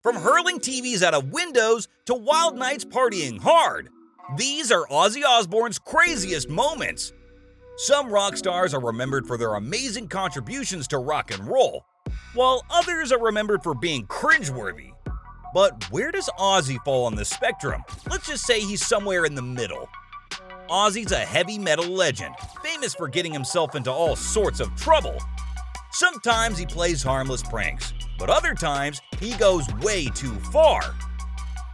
From hurling TVs out of windows to wild nights partying hard, these are Ozzy Osbourne's craziest moments. Some rock stars are remembered for their amazing contributions to rock and roll, while others are remembered for being cringeworthy. But where does Ozzy fall on this spectrum? Let's just say he's somewhere in the middle. Ozzy's a heavy metal legend, famous for getting himself into all sorts of trouble. Sometimes he plays harmless pranks, but other times he goes way too far.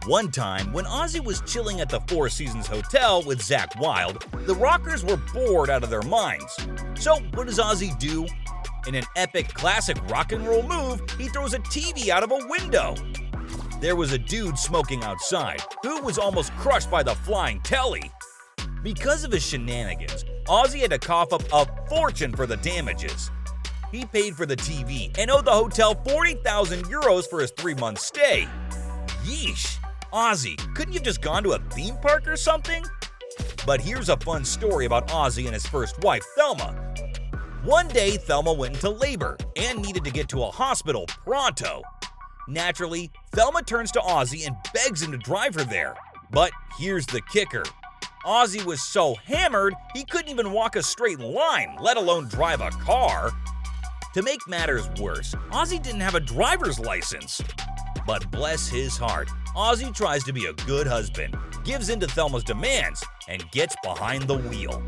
One time, when Ozzy was chilling at the Four Seasons Hotel with Zakk Wylde, the rockers were bored out of their minds. So what does Ozzy do? In an epic classic rock and roll move, he throws a TV out of a window. There was a dude smoking outside, who was almost crushed by the flying telly. Because of his shenanigans, Ozzy had to cough up a fortune for the damages. He paid for the TV and owed the hotel 40,000 euros for his 3-month stay. Yeesh. Ozzy, couldn't you have just gone to a theme park or something? But here's a fun story about Ozzy and his first wife, Thelma. One day, Thelma went into labor and needed to get to a hospital pronto. Naturally, Thelma turns to Ozzy and begs him to drive her there. But here's the kicker. Ozzy was so hammered, he couldn't even walk a straight line, let alone drive a car. To make matters worse, Ozzy didn't have a driver's license. But bless his heart, Ozzy tries to be a good husband, gives in to Thelma's demands, and gets behind the wheel.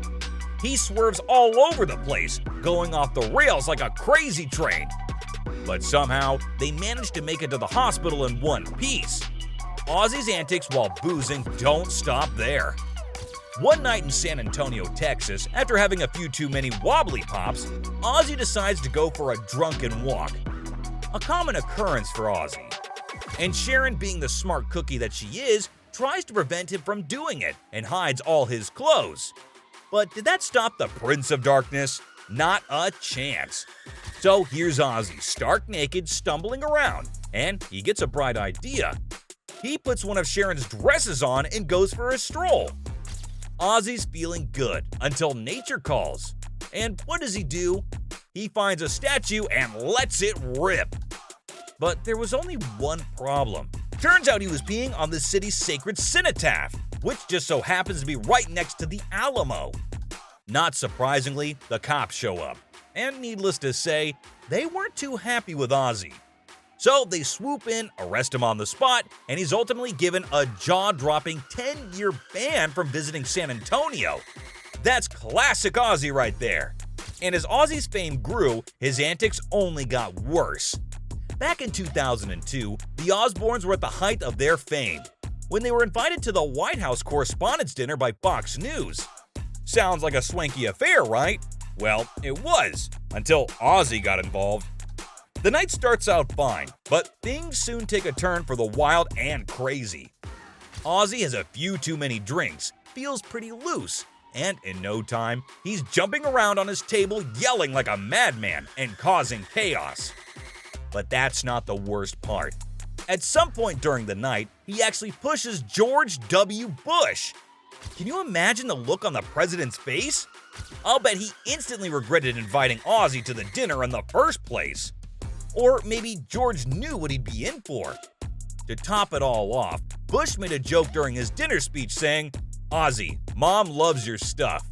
He swerves all over the place, going off the rails like a crazy train. But somehow, they manage to make it to the hospital in one piece. Ozzy's antics while boozing don't stop there. One night in San Antonio, Texas, after having a few too many wobbly pops, Ozzy decides to go for a drunken walk. A common occurrence for Ozzy. And Sharon, being the smart cookie that she is, tries to prevent him from doing it and hides all his clothes. But did that stop the Prince of Darkness? Not a chance. So here's Ozzy, stark naked, stumbling around, and he gets a bright idea. He puts one of Sharon's dresses on and goes for a stroll. Ozzy's feeling good until nature calls. And what does he do? He finds a statue and lets it rip. But there was only one problem. Turns out he was peeing on the city's sacred cenotaph, which just so happens to be right next to the Alamo. Not surprisingly, the cops show up. And needless to say, they weren't too happy with Ozzy. So they swoop in, arrest him on the spot, and he's ultimately given a jaw-dropping 10-year ban from visiting San Antonio. That's classic Ozzy right there. And as Ozzy's fame grew, his antics only got worse. Back in 2002, the Osbournes were at the height of their fame, when they were invited to the White House Correspondents' Dinner by Fox News. Sounds like a swanky affair, right? Well, it was, until Ozzy got involved. The night starts out fine, but things soon take a turn for the wild and crazy. Ozzy has a few too many drinks, feels pretty loose, and in no time, he's jumping around on his table yelling like a madman and causing chaos. But that's not the worst part. At some point during the night, he actually pushes George W. Bush. Can you imagine the look on the president's face? I'll bet he instantly regretted inviting Ozzy to the dinner in the first place. Or maybe George knew what he'd be in for. To top it all off, Bush made a joke during his dinner speech saying, "Ozzy, Mom loves your stuff."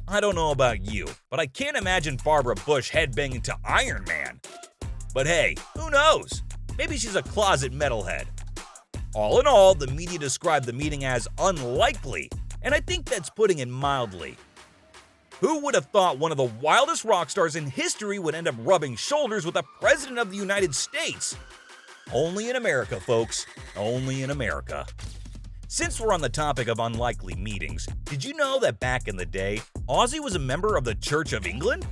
I don't know about you, but I can't imagine Barbara Bush headbanging to Iron Man. But hey, who knows? Maybe she's a closet metalhead. All in all, the media described the meeting as unlikely, and I think that's putting it mildly. Who would have thought one of the wildest rock stars in history would end up rubbing shoulders with the President of the United States? Only in America, folks. Only in America. Since we're on the topic of unlikely meetings, did you know that back in the day, Ozzy was a member of the Church of England?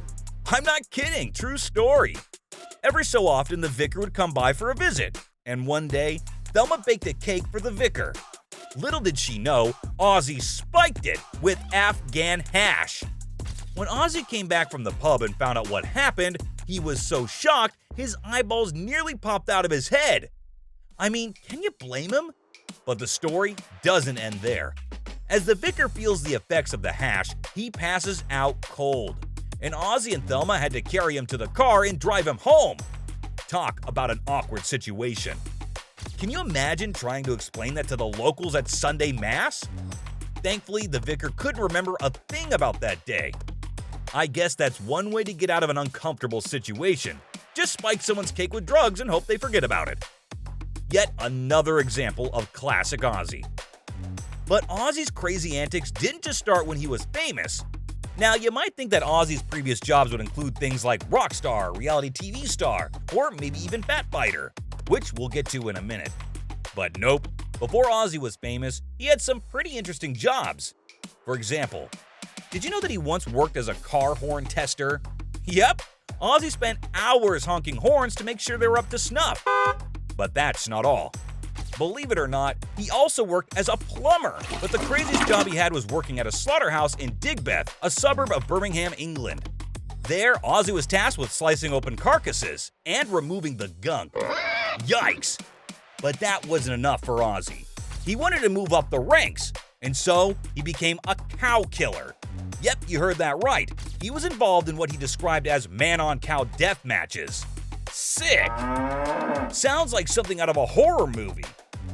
I'm not kidding, true story. Every so often, the vicar would come by for a visit, and one day, Thelma baked a cake for the vicar. Little did she know, Ozzy spiked it with Afghan hash. When Ozzy came back from the pub and found out what happened, he was so shocked his eyeballs nearly popped out of his head. I mean, can you blame him? But the story doesn't end there. As the vicar feels the effects of the hash, he passes out cold, and Ozzy and Thelma had to carry him to the car and drive him home. Talk about an awkward situation. Can you imagine trying to explain that to the locals at Sunday Mass? Thankfully, the vicar couldn't remember a thing about that day. I guess that's one way to get out of an uncomfortable situation. Just spike someone's cake with drugs and hope they forget about it. Yet another example of classic Ozzy. But Ozzy's crazy antics didn't just start when he was famous. Now, you might think that Ozzy's previous jobs would include things like rock star, reality TV star, or maybe even bat fighter, which we'll get to in a minute. But nope, before Ozzy was famous, he had some pretty interesting jobs. For example, did you know that he once worked as a car horn tester? Yep, Ozzy spent hours honking horns to make sure they were up to snuff. But that's not all. Believe it or not, he also worked as a plumber, but the craziest job he had was working at a slaughterhouse in Digbeth, a suburb of Birmingham, England. There, Ozzy was tasked with slicing open carcasses and removing the gunk. Yikes! But that wasn't enough for Ozzy. He wanted to move up the ranks, and so he became a cow killer. Yep, you heard that right. He was involved in what he described as man-on-cow death matches. Sick! Sounds like something out of a horror movie.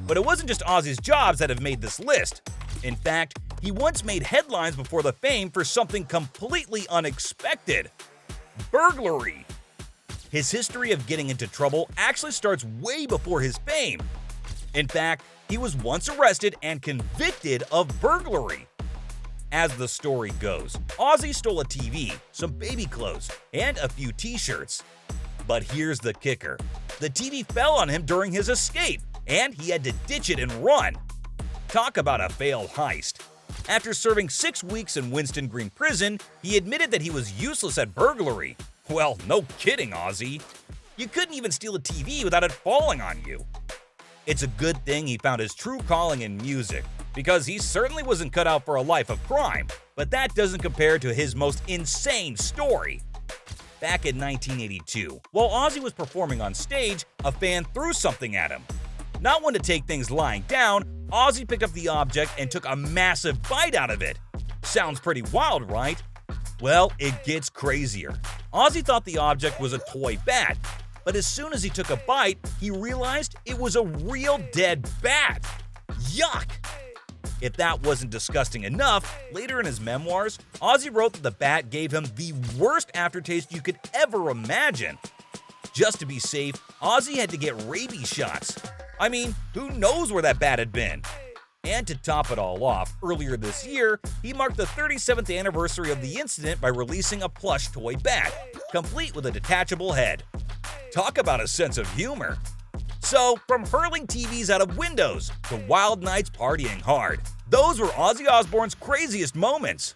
But it wasn't just Ozzy's jobs that have made this list. In fact, he once made headlines before the fame for something completely unexpected: burglary. His history of getting into trouble actually starts way before his fame. In fact, he was once arrested and convicted of burglary. As the story goes, Ozzy stole a TV, some baby clothes, and a few t-shirts. But here's the kicker. The TV fell on him during his escape, and he had to ditch it and run. Talk about a failed heist. After serving 6 weeks in Winston Green Prison, he admitted that he was useless at burglary. Well, no kidding, Ozzy. You couldn't even steal a TV without it falling on you. It's a good thing he found his true calling in music, because he certainly wasn't cut out for a life of crime, but that doesn't compare to his most insane story. Back in 1982, while Ozzy was performing on stage, a fan threw something at him. Not one to take things lying down, Ozzy picked up the object and took a massive bite out of it. Sounds pretty wild, right? Well, it gets crazier. Ozzy thought the object was a toy bat, but as soon as he took a bite, he realized it was a real dead bat. Yuck! If that wasn't disgusting enough, later in his memoirs, Ozzy wrote that the bat gave him the worst aftertaste you could ever imagine. Just to be safe, Ozzy had to get rabies shots. I mean, who knows where that bat had been? And to top it all off, earlier this year, he marked the 37th anniversary of the incident by releasing a plush toy bat, complete with a detachable head. Talk about a sense of humor. So, from hurling TVs out of windows to wild nights partying hard, those were Ozzy Osbourne's craziest moments.